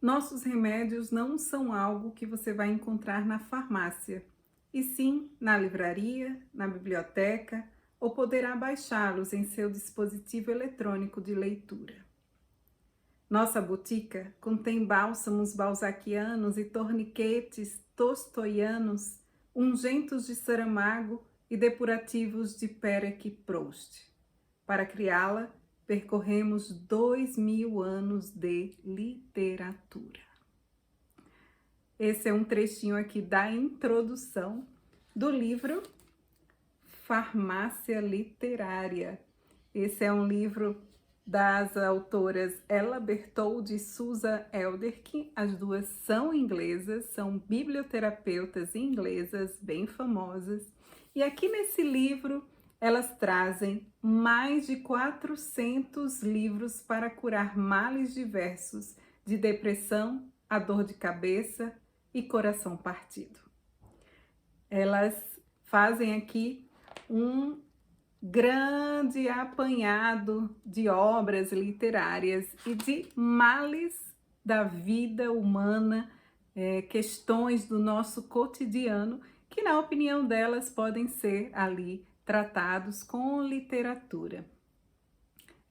Nossos remédios não são algo que você vai encontrar na farmácia, e sim na livraria, na biblioteca, ou poderá baixá-los em seu dispositivo eletrônico de leitura. Nossa botica contém bálsamos balzaquianos e torniquetes tostoianos, ungentos de Saramago e depurativos de Perec Proust. Para criá-la, percorremos 2000 anos de literatura. Esse é um trechinho aqui da introdução do livro Farmácia Literária. Esse é um livro das autoras Ella Bertoldi e Susan Elderkin. As duas são inglesas, são biblioterapeutas inglesas bem famosas. E aqui nesse livro elas trazem mais de 400 livros para curar males diversos, de depressão a dor de cabeça e coração partido. Elas fazem aqui um grande apanhado de obras literárias e de males da vida humana, questões do nosso cotidiano, que na opinião delas podem ser ali tratados com literatura.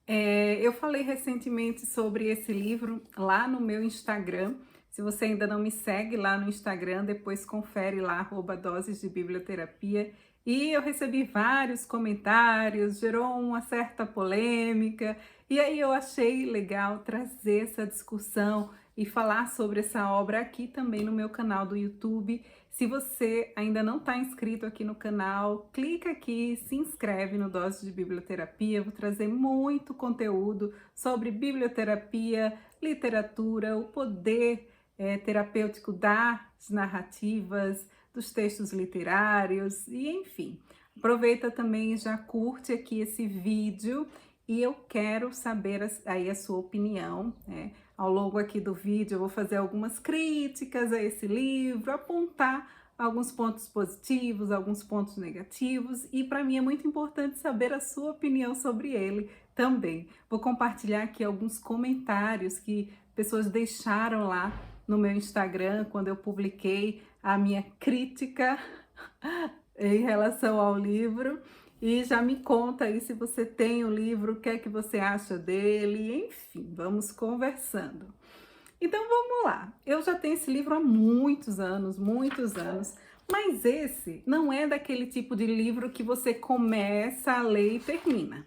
Eu falei recentemente sobre esse livro lá no meu Instagram. Se você ainda não me segue lá no Instagram, depois confere lá, @doses de biblioterapia. E eu recebi vários comentários, gerou uma certa polêmica, e aí eu achei legal trazer essa discussão e falar sobre essa obra aqui também no meu canal do YouTube. Se você ainda não está inscrito aqui no canal, clica aqui, se inscreve no Doses de Biblioterapia. Eu vou trazer muito conteúdo sobre biblioterapia, literatura, o poder terapêutico das narrativas, dos textos literários e enfim. Aproveita também e já curte aqui esse vídeo e eu quero saber aí a sua opinião, né? Ao longo aqui do vídeo eu vou fazer algumas críticas a esse livro, apontar alguns pontos positivos, alguns pontos negativos, e para mim é muito importante saber a sua opinião sobre ele também. Vou compartilhar aqui alguns comentários que pessoas deixaram lá no meu Instagram quando eu publiquei a minha crítica em relação ao livro. E já me conta aí se você tem o livro, o que é que você acha dele, enfim, vamos conversando. Então vamos lá, eu já tenho esse livro há muitos anos, mas esse não é daquele tipo de livro que você começa a ler e termina.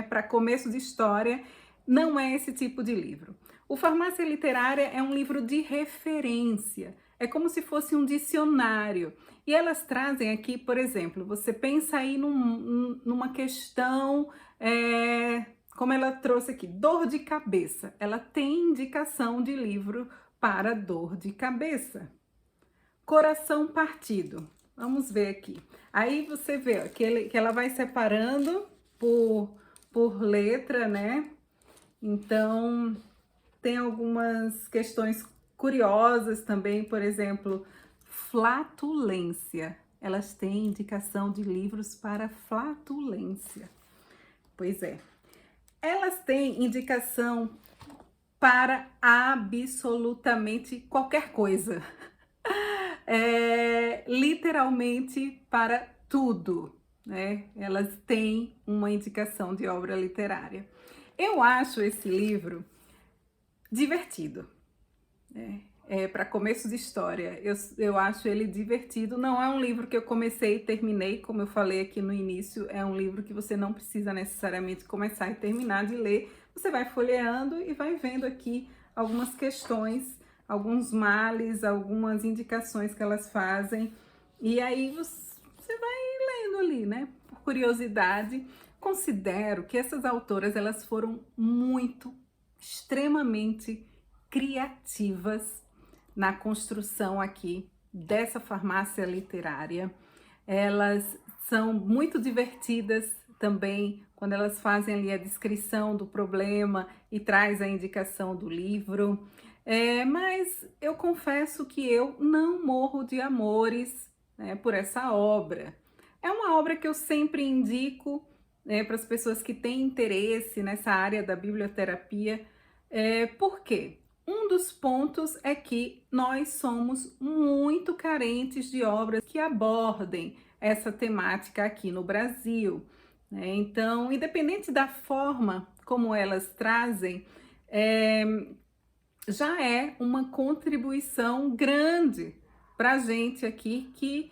Para começo de história, não é esse tipo de livro. O Farmácia Literária é um livro de referência, é como se fosse um dicionário. E elas trazem aqui, por exemplo, você pensa aí numa questão, como ela trouxe aqui, dor de cabeça. Ela tem indicação de livro para dor de cabeça. Coração partido. Vamos ver aqui. Aí você vê ó, que ela vai separando por letra, né? Então, tem algumas questões curiosas também, por exemplo, flatulência. Elas têm indicação de livros para flatulência. Pois é. Elas têm indicação para absolutamente qualquer coisa. Literalmente para tudo, né? Elas têm uma indicação de obra literária. Eu acho esse livro divertido, né? Para começo de história, eu acho ele divertido. Não é um livro que eu comecei e terminei, como eu falei aqui no início, é um livro que você não precisa necessariamente começar e terminar de ler. Você vai folheando e vai vendo aqui algumas questões, alguns males, algumas indicações que elas fazem. E aí você vai lendo ali, né? Por curiosidade. Considero que essas autoras, elas foram extremamente criativas na construção aqui dessa farmácia literária. Elas são muito divertidas também quando elas fazem ali a descrição do problema e traz a indicação do livro. Mas eu confesso que eu não morro de amores, né, por essa obra. É uma obra que eu sempre indico, né, para as pessoas que têm interesse nessa área da biblioterapia. Por quê? um dos pontos é que nós somos muito carentes de obras que abordem essa temática aqui no Brasil, né? Então, independente da forma como elas trazem, já é uma contribuição grande para a gente aqui que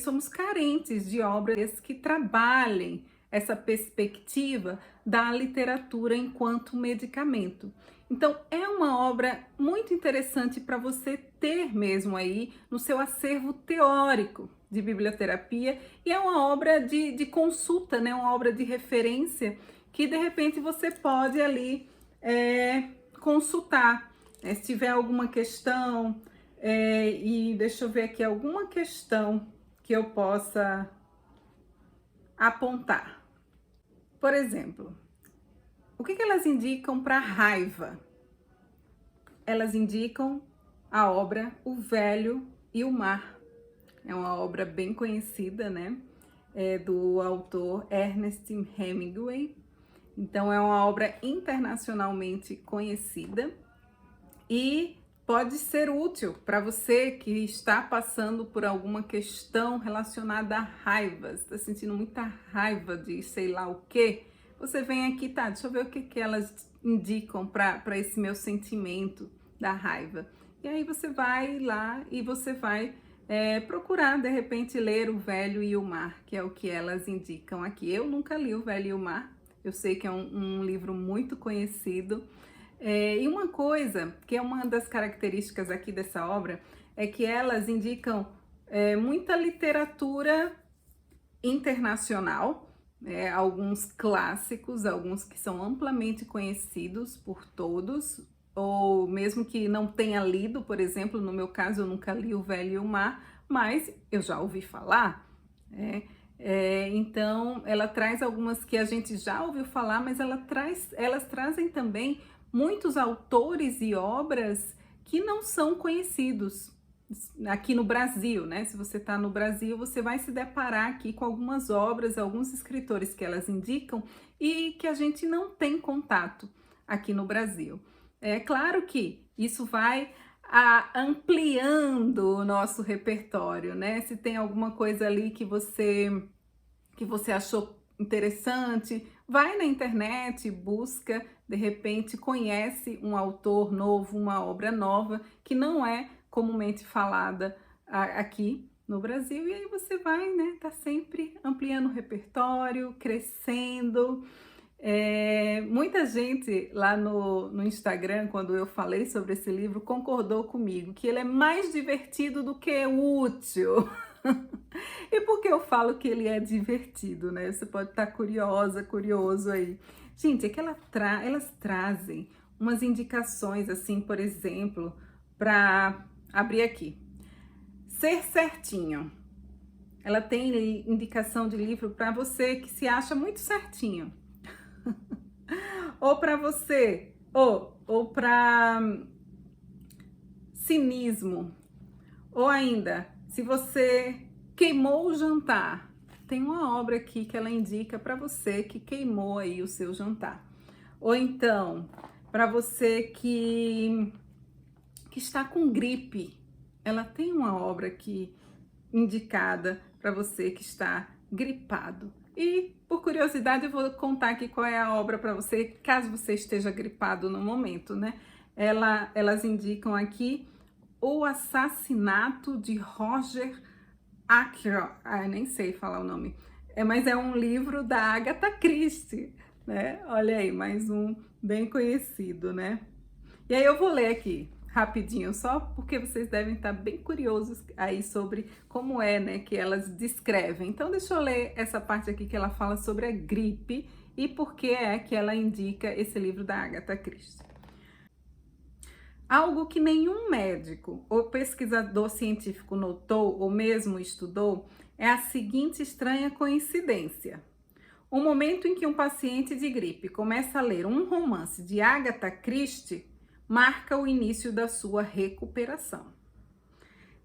somos carentes de obras que trabalhem essa perspectiva da literatura enquanto medicamento. Então, é uma obra muito interessante para você ter mesmo aí no seu acervo teórico de biblioterapia, e é uma obra de consulta, né? Uma obra de referência que de repente você pode ali consultar, né? Se tiver alguma questão, e deixa eu ver aqui alguma questão que eu possa apontar. Por exemplo, o que elas indicam para raiva? Elas indicam a obra O Velho e o Mar. É uma obra bem conhecida, né? Do autor Ernest Hemingway. Então, é uma obra internacionalmente conhecida e pode ser útil para você que está passando por alguma questão relacionada a raiva, está sentindo muita raiva de sei lá o que. Você vem aqui, tá, deixa eu ver o que elas indicam para esse meu sentimento da raiva. E aí você vai lá e você vai procurar, de repente, ler O Velho e o Mar, que é o que elas indicam aqui. Eu nunca li O Velho e o Mar, eu sei que é um livro muito conhecido. E uma coisa que é uma das características aqui dessa obra é que elas indicam muita literatura internacional, alguns clássicos, alguns que são amplamente conhecidos por todos, ou mesmo que não tenha lido, por exemplo, no meu caso eu nunca li O Velho e o Mar, mas eu já ouvi falar, então ela traz algumas que a gente já ouviu falar, mas elas trazem também muitos autores e obras que não são conhecidos aqui no Brasil, né? Se você está no Brasil, você vai se deparar aqui com algumas obras, alguns escritores que elas indicam e que a gente não tem contato aqui no Brasil. É claro que isso vai ampliando o nosso repertório, né? Se tem alguma coisa ali que você achou interessante, vai na internet, busca, de repente conhece um autor novo, uma obra nova que não é comumente falada aqui no Brasil, e aí você vai, né, tá sempre ampliando o repertório, crescendo. Muita gente lá no Instagram, quando eu falei sobre esse livro, concordou comigo que ele é mais divertido do que útil. E por que eu falo que ele é divertido, né? Você pode estar curioso aí. Gente, é que elas trazem umas indicações, assim, por exemplo, para abrir aqui. Ser certinho. Ela tem indicação de livro para você que se acha muito certinho. Ou para você, ou para cinismo. Ou ainda, se você queimou o jantar, tem uma obra aqui que ela indica para você que queimou aí o seu jantar. Ou então, para você que está com gripe, ela tem uma obra aqui indicada para você que está gripado. E, por curiosidade, eu vou contar aqui qual é a obra para você, caso você esteja gripado no momento, né? Elas indicam aqui O Assassinato de Roger Ackroyd, nem sei falar o nome, mas é um livro da Agatha Christie, né? Olha aí, mais um bem conhecido, né? E aí eu vou ler aqui rapidinho, só porque vocês devem estar bem curiosos aí sobre como é, né, que elas descrevem. Então deixa eu ler essa parte aqui que ela fala sobre a gripe e por que é que ela indica esse livro da Agatha Christie. Algo que nenhum médico ou pesquisador científico notou ou mesmo estudou é a seguinte estranha coincidência. O momento em que um paciente de gripe começa a ler um romance de Agatha Christie marca o início da sua recuperação.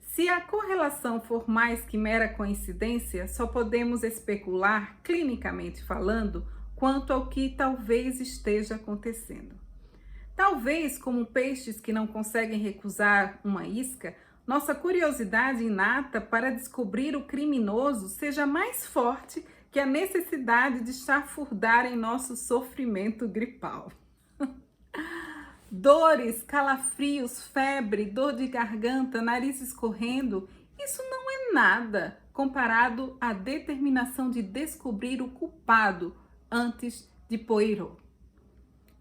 Se a correlação for mais que mera coincidência, só podemos especular, clinicamente falando, quanto ao que talvez esteja acontecendo. Talvez, como peixes que não conseguem recusar uma isca, nossa curiosidade inata para descobrir o criminoso seja mais forte que a necessidade de chafurdar em nosso sofrimento gripal. Dores, calafrios, febre, dor de garganta, nariz escorrendo, isso não é nada comparado à determinação de descobrir o culpado antes de Poirot,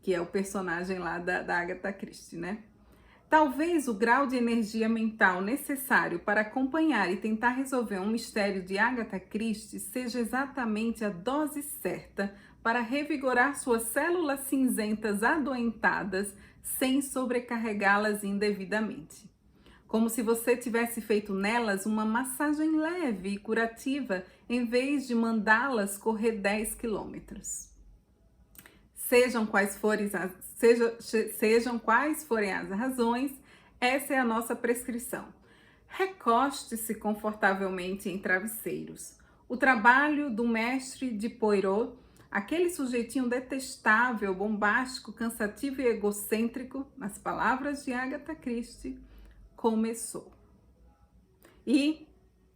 que é o personagem lá da Agatha Christie, né? Talvez o grau de energia mental necessário para acompanhar e tentar resolver um mistério de Agatha Christie seja exatamente a dose certa para revigorar suas células cinzentas adoentadas sem sobrecarregá-las indevidamente. Como se você tivesse feito nelas uma massagem leve e curativa em vez de mandá-las correr 10 quilômetros. Sejam quais forem as razões, essa é a nossa prescrição. Recoste-se confortavelmente em travesseiros. O trabalho do mestre de Poirot, aquele sujeitinho detestável, bombástico, cansativo e egocêntrico, nas palavras de Agatha Christie, começou. E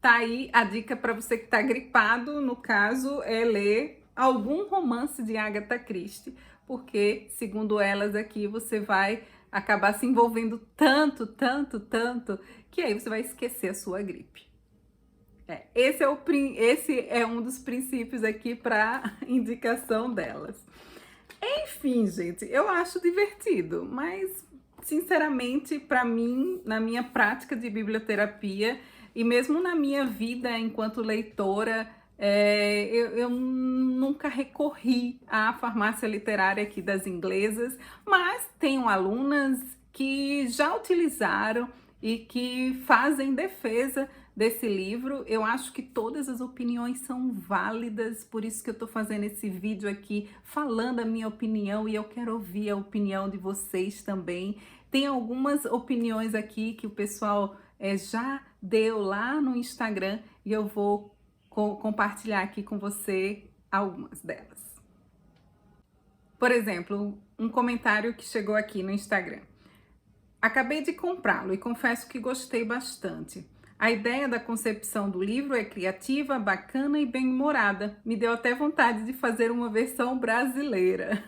tá aí a dica para você que está gripado, no caso, é ler algum romance de Agatha Christie, porque, segundo elas aqui, você vai acabar se envolvendo tanto, que aí você vai esquecer a sua gripe. Esse é um dos princípios aqui para indicação delas. Enfim, gente, eu acho divertido, mas, sinceramente, para mim, na minha prática de biblioterapia e mesmo na minha vida enquanto leitora, eu nunca recorri à farmácia literária aqui das inglesas, mas tenho alunas que já utilizaram e que fazem defesa desse livro. Eu acho que todas as opiniões são válidas, por isso que eu tô fazendo esse vídeo aqui, falando a minha opinião, e eu quero ouvir a opinião de vocês também. Tem algumas opiniões aqui que o pessoal já deu lá no Instagram e eu vou compartilhar aqui com você algumas delas. Por exemplo, um comentário que chegou aqui no Instagram. Acabei de comprá-lo e confesso que gostei bastante. A ideia da concepção do livro é criativa, bacana e bem-humorada. Me deu até vontade de fazer uma versão brasileira.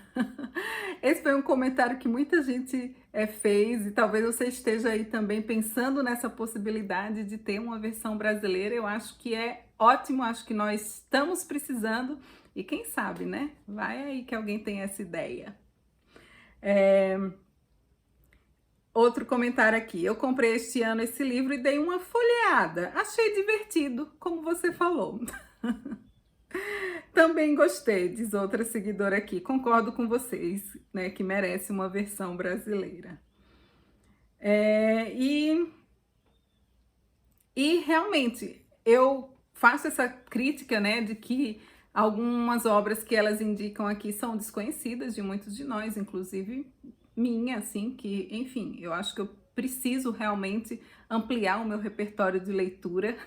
Esse foi um comentário que muita gente fez e talvez você esteja aí também pensando nessa possibilidade de ter uma versão brasileira. Eu acho que é ótimo, acho que nós estamos precisando e quem sabe, né? Vai aí que alguém tem essa ideia. Outro comentário aqui. Eu comprei este ano esse livro e dei uma folheada. Achei divertido, como você falou. Também gostei, diz outra seguidora aqui. Concordo com vocês, né, que merece uma versão brasileira. E realmente, eu faço essa crítica, né, de que algumas obras que elas indicam aqui são desconhecidas de muitos de nós, inclusive minha, assim, que, enfim, eu acho que eu preciso realmente ampliar o meu repertório de leitura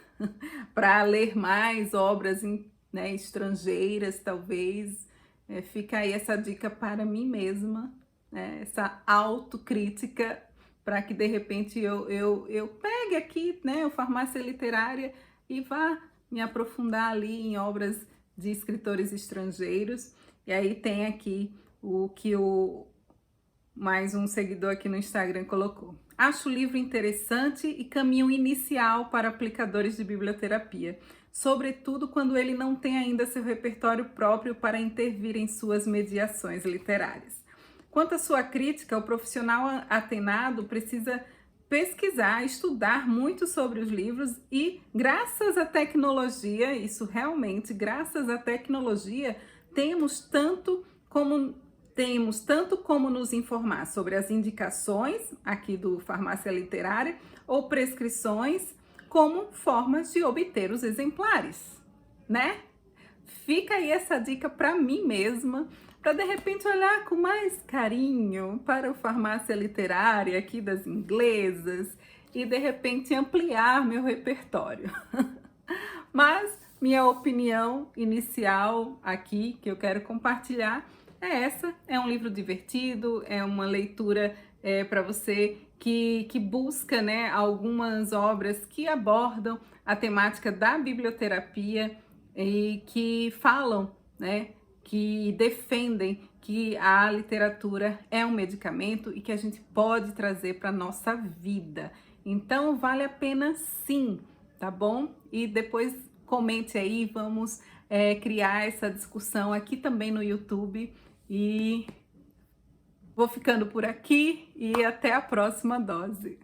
para ler mais obras, né, estrangeiras, talvez. Fica aí essa dica para mim mesma, né, essa autocrítica, para que de repente eu pegue aqui, né, o Farmácia Literária e vá me aprofundar ali em obras de escritores estrangeiros. E aí tem aqui o que mais um seguidor aqui no Instagram colocou. Acho o livro interessante e caminho inicial para aplicadores de biblioterapia, sobretudo quando ele não tem ainda seu repertório próprio para intervir em suas mediações literárias. Quanto à sua crítica, o profissional atenado precisa pesquisar, estudar muito sobre os livros e, graças à tecnologia, isso realmente, graças à tecnologia, temos tanto como nos informar sobre as indicações aqui do Farmácia Literária ou prescrições, como formas de obter os exemplares, né? Fica aí essa dica para mim mesma, para de repente olhar com mais carinho para o Farmácia Literária aqui das inglesas e de repente ampliar meu repertório. Mas minha opinião inicial aqui, que eu quero compartilhar, é essa. É um livro divertido, é uma leitura para você que busca, né, algumas obras que abordam a temática da biblioterapia e que falam, né, que defendem que a literatura é um medicamento e que a gente pode trazer para a nossa vida. Então, vale a pena sim, tá bom? E depois comente aí, vamos criar essa discussão aqui também no YouTube. E vou ficando por aqui e até a próxima dose.